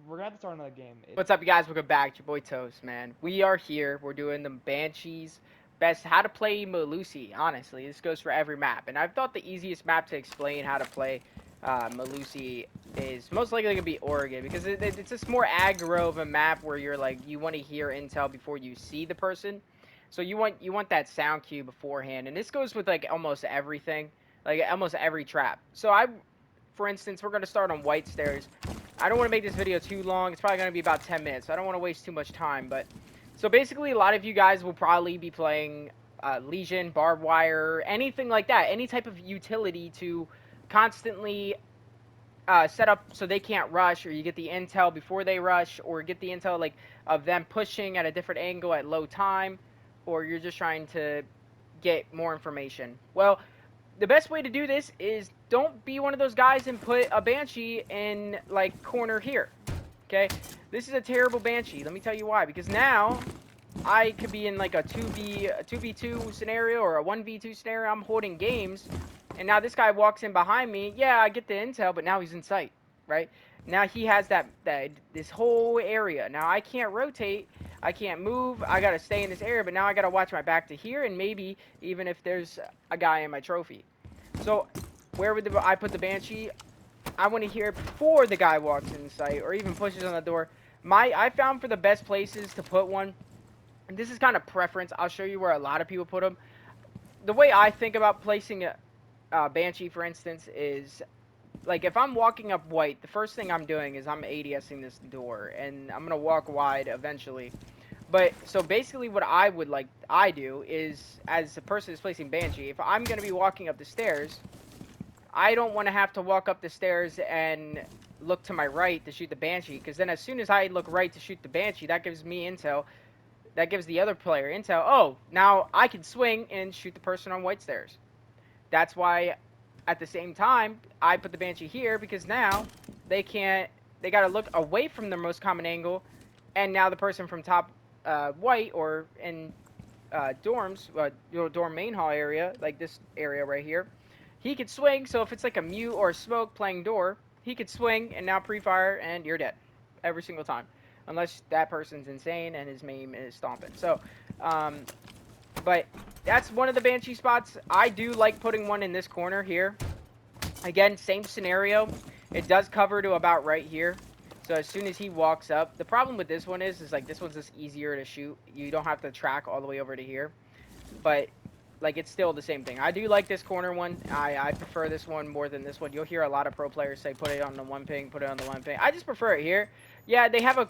We're gonna have to start another game. What's up, you guys? Welcome back. It's your boy Toast, man. We are here. We're doing the Banshees best how to play Melusi. Honestly, this goes for every map, and I've thought the easiest map to explain how to play Melusi is most likely gonna be Oregon because it's just more aggro of a map where you're like you want to hear intel before you see the person, so you want that sound cue beforehand, and this goes with like almost everything, like almost every trap. For instance, we're gonna start on White Stairs. I don't want to make this video too long. It's probably going to be about 10 minutes. So I don't want to waste too much time. But so basically, a lot of you guys will probably be playing Legion, Barbed Wire, anything like that. Any type of utility to constantly set up so they can't rush, or you get the intel before they rush, or get the intel like of them pushing at a different angle at low time, or you're just trying to get more information. Well, the best way to do this is don't be one of those guys and put a Banshee in like corner here. Okay, this is a terrible Banshee. Let me tell you why. Because now I could be in like a 2v2 scenario or a 1v2 scenario. I'm holding games, and now this guy walks in behind me. Yeah, I get the intel, but now he's in sight, right? Now he has that this whole area. Now I can't rotate. I can't move. I gotta stay in this area, but now I gotta watch my back to here, and maybe even if there's a guy in my trophy. So where would I put the Banshee? I want to hear it before the guy walks in sight or even pushes on the door. I found for the best places to put one, and this is kind of preference. I'll show you where a lot of people put them. The way I think about placing a Banshee, for instance, is like if I'm walking up White, the first thing I'm doing is I'm ADSing this door, and I'm gonna walk wide eventually. But so basically, what I do is as a person who's placing Banshee, if I'm gonna be walking up the stairs, I don't want to have to walk up the stairs and look to my right to shoot the Banshee, because then as soon as I look right to shoot the Banshee, that gives me intel. That gives the other player intel. Oh, now I can swing and shoot the person on White Stairs. That's why, at the same time, I put the Banshee here, because now they can't. They got to look away from their most common angle, and now the person from top White or in dorms, dorm main hall area, like this area right here, he could swing. So if it's like a mute or a smoke playing door, he could swing and now pre-fire and you're dead every single time, unless that person's insane and his main is stomping. So, um, but that's one of the Banshee spots. I do like putting one in this corner here. Again, same scenario. It does cover to about right here. So as soon as he walks up, the problem with this one is like this one's just easier to shoot. You don't have to track all the way over to here. But like it's still the same thing. I do like this corner one. I prefer this one more than this one. You'll hear a lot of pro players say put it on the one ping, put it on the one ping. I just prefer it here. Yeah, they have a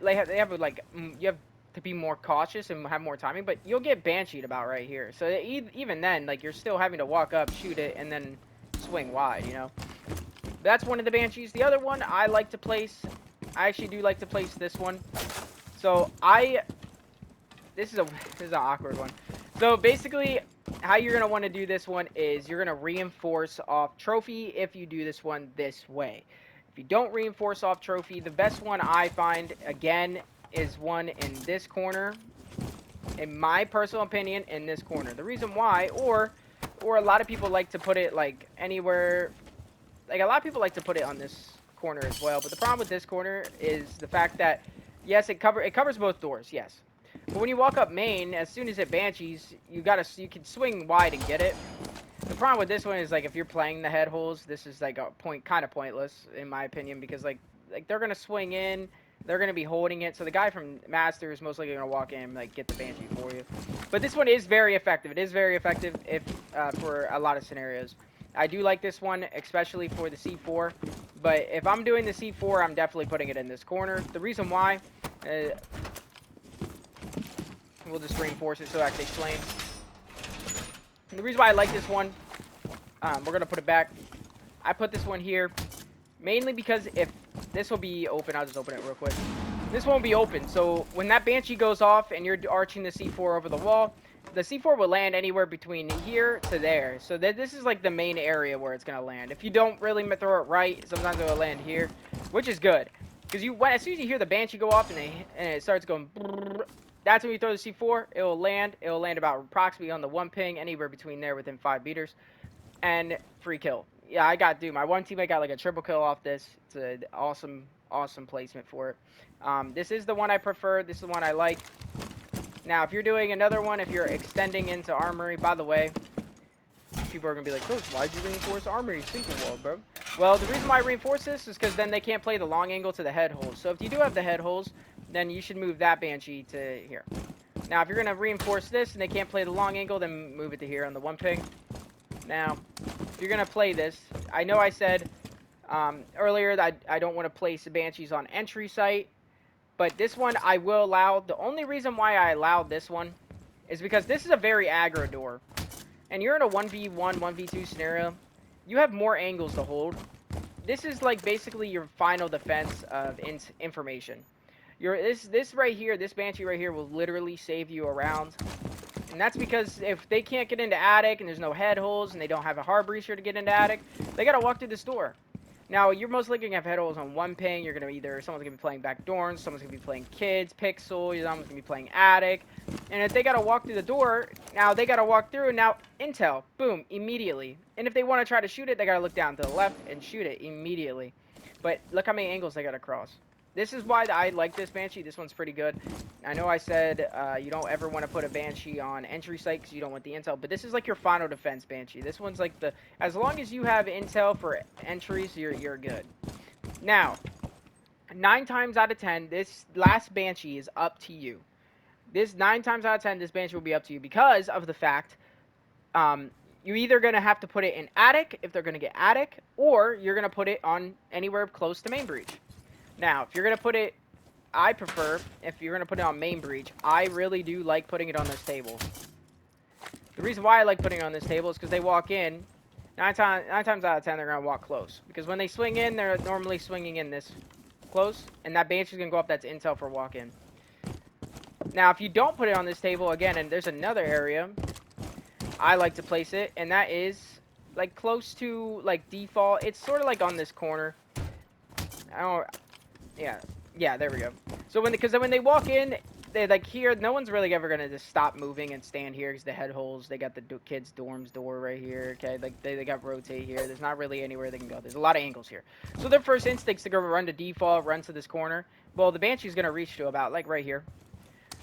they have a, like you have to be more cautious and have more timing, but you'll get bansheed about right here. So even then, like you're still having to walk up, shoot it, and then swing wide. You know, that's one of the banshees. The other one I like to place. I actually do like to place this one. So this is an awkward one. So basically, how you're gonna want to do this one is you're gonna reinforce off trophy if you do this one this way. If you don't reinforce off trophy, the best one I find again is one in this corner. In my personal opinion, in this corner. The reason why, or a lot of people like to put it like anywhere. Like a lot of people like to put it on this corner as well. But the problem with this corner is the fact that yes, it covers both doors. Yes. But when you walk up main, as soon as it banshees, you can swing wide and get it. The problem with this one is like if you're playing the head holes, this is like a kind of pointless in my opinion, because like they're gonna swing in, they're gonna be holding it. So the guy from Master is most likely gonna walk in and like get the banshee for you. But this one is very effective. It is very effective if for a lot of scenarios. I do like this one, especially for the C4. But if I'm doing the C4, I'm definitely putting it in this corner. The reason why. We'll just reinforce it so I can explain. And the reason why I like this one, we're going to put it back. I put this one here mainly because if this will be open, I'll just open it real quick. This won't be open. So when that Banshee goes off and you're arching the C4 over the wall, the C4 will land anywhere between here to there. So this is like the main area where it's going to land. If you don't really throw it right, sometimes it will land here, which is good. Because as soon as you hear the Banshee go off and it starts going, that's when you throw the C4. It will land. It will land about approximately on the one ping, anywhere between there within 5 meters, and free kill. Yeah, I got dude. My one teammate got like a triple kill off this. It's an awesome awesome placement for it. This is the one I prefer. This is the one I like. Now, if you're doing another one, if you're extending into armory, by the way, people are going to be like, Coach, why'd you reinforce armory single wall, bro? Well, the reason why I reinforce this is because then they can't play the long angle to the head holes. So if you do have the head holes, then you should move that Banshee to here. Now, if you're going to reinforce this and they can't play the long angle, then move it to here on the 1 ping. Now, if you're going to play this, I know I said earlier that I don't want to place the Banshees on entry site, but this one I will allow. The only reason why I allowed this one is because this is a very aggro door. And you're in a 1v1, 1v2 scenario. You have more angles to hold. This is like basically your final defense of information. This right here, this Banshee right here will literally save you a round. And that's because if they can't get into attic and there's no head holes and they don't have a hard breacher to get into attic, they gotta walk through this door. Now, you're most likely going to have head holes on 1 ping. You're going to someone's going to be playing back dorms, someone's going to be playing kids, pixel, someone's going to be playing attic. And if they got to walk through the door, now they got to walk through, and now intel, boom, immediately. And if they want to try to shoot it, they got to look down to the left and shoot it immediately. But look how many angles they got to cross. This is why I like this Banshee. This one's pretty good. I know I said you don't ever want to put a Banshee on entry site because you don't want the intel, but this is like your final defense Banshee. This one's like as long as you have intel for entries, you're good. Now, 9 times out of 10, this last Banshee is up to you. 9 times out of 10, this Banshee will be up to you because of the fact you're either going to have to put it in attic if they're going to get attic, or you're going to put it on anywhere close to main breach. Now, if you're going to put it, I prefer, if you're going to put it on main breach, I really do like putting it on this table. The reason why I like putting it on this table is because they walk in, 9 times out of 10, they're going to walk close. Because when they swing in, they're normally swinging in this close, and that Banshee's going to go up, that's intel for walk-in. Now, if you don't put it on this table, again, and there's another area I like to place it, and that is, like, close to, like, default. It's sort of like on this corner. Yeah, there we go. So because when they walk in, they like here, no one's really ever gonna just stop moving and stand here because the head holes. They got the kids' dorms door right here. Okay, like they got rotate here. There's not really anywhere they can go. There's a lot of angles here. So their first instinct's to go run to default, run to this corner. Well, the Banshee's gonna reach to about like right here.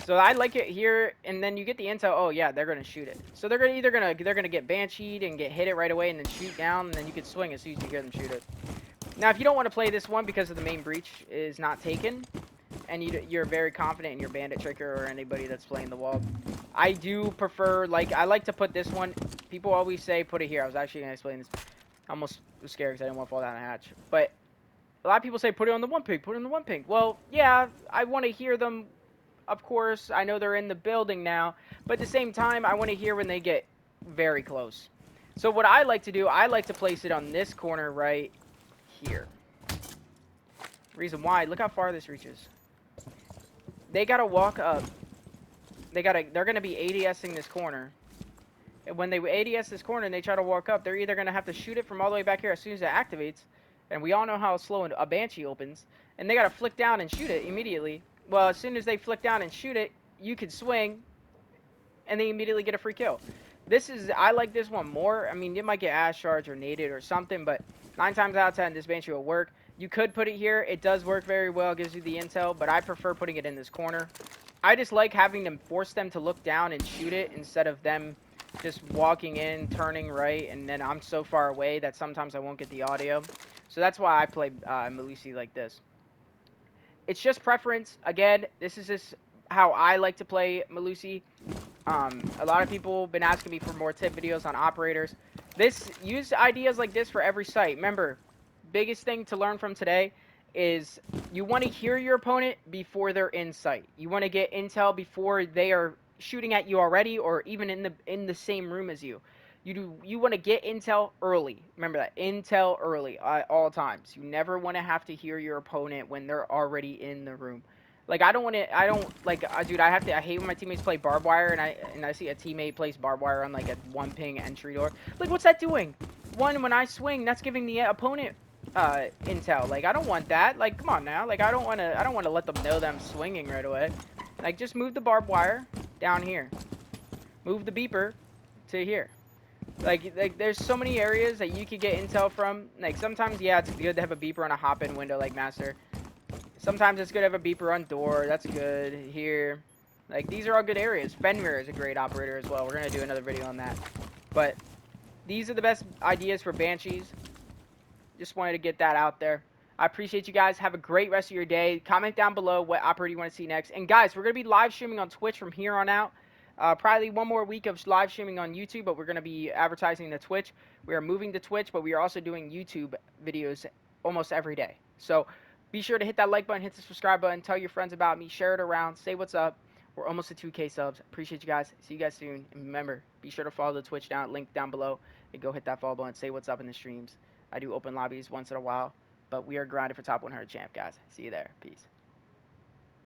So I like it here, and then you get the intel. Oh yeah, they're gonna shoot it. So they're gonna get Banshee'd and get hit it right away, and then shoot down, and then you can swing as soon as you hear them shoot it. Now, if you don't want to play this one because of the main breach is not taken, and you're very confident in your bandit tricker or anybody that's playing the wall, I do prefer, like, I like to put this one. People always say put it here. I was actually going to explain this. I almost was scared because I didn't want to fall down a hatch. But a lot of people say put it on the 1 ping, put it on the 1 ping. Well, yeah, I want to hear them, of course. I know they're in the building now, but at the same time, I want to hear when they get very close. So what I like to do, I like to place it on this corner right here. Reason why, look how far this reaches. They gotta walk up. They're gonna be ADSing this corner. And when they ADS this corner and they try to walk up, they're either gonna have to shoot it from all the way back here as soon as it activates. And we all know how slow a Banshee opens. And they gotta flick down and shoot it immediately. Well, as soon as they flick down and shoot it, you can swing, and they immediately get a free kill. I like this one more. I mean, you might get ash shards or naded or something, but 9 times out of 10, this Banshee will work. You could put it here. It does work very well. It gives you the intel, but I prefer putting it in this corner. I just like having them force them to look down and shoot it instead of them just walking in, turning right, and then I'm so far away that sometimes I won't get the audio. So that's why I play Melusi like this. It's just preference. Again, this is just how I like to play Melusi. A lot of people have been asking me for more tip videos on operators. Use ideas like this for every site. Remember, biggest thing to learn from today is you want to hear your opponent before they're in sight. You want to get intel before they are shooting at you already, or even in the same room as you. You want to get intel early. Remember that, intel early at all times. You never want to have to hear your opponent when they're already in the room. Like, I hate when my teammates play barbed wire and I see a teammate place barbed wire on like a 1 ping entry door. Like, what's that doing? One, when I swing, that's giving the opponent intel. Like, I don't want that. Like, come on now. Like, I don't want to let them know that I'm swinging right away. Like, just move the barbed wire down here. Move the beeper to here. Like there's so many areas that you could get intel from. Like, sometimes, yeah, it's good to have a beeper on a hop-in window like Master. Sometimes it's good to have a beeper on door. That's good. Here. Like, these are all good areas. Fenrir is a great operator as well. We're going to do another video on that. But these are the best ideas for Banshees. Just wanted to get that out there. I appreciate you guys. Have a great rest of your day. Comment down below what operator you want to see next. And guys, we're going to be live streaming on Twitch from here on out. Probably one more week of live streaming on YouTube, but we're going to be advertising to Twitch. We are moving to Twitch, but we are also doing YouTube videos almost every day. So be sure to hit that like button, hit the subscribe button, tell your friends about me, share it around, say what's up. We're almost at 2K subs. Appreciate you guys. See you guys soon. And remember, be sure to follow the Twitch link down below and go hit that follow button. Say what's up in the streams. I do open lobbies once in a while, but we are grinding for top 100 champ, guys. See you there. Peace.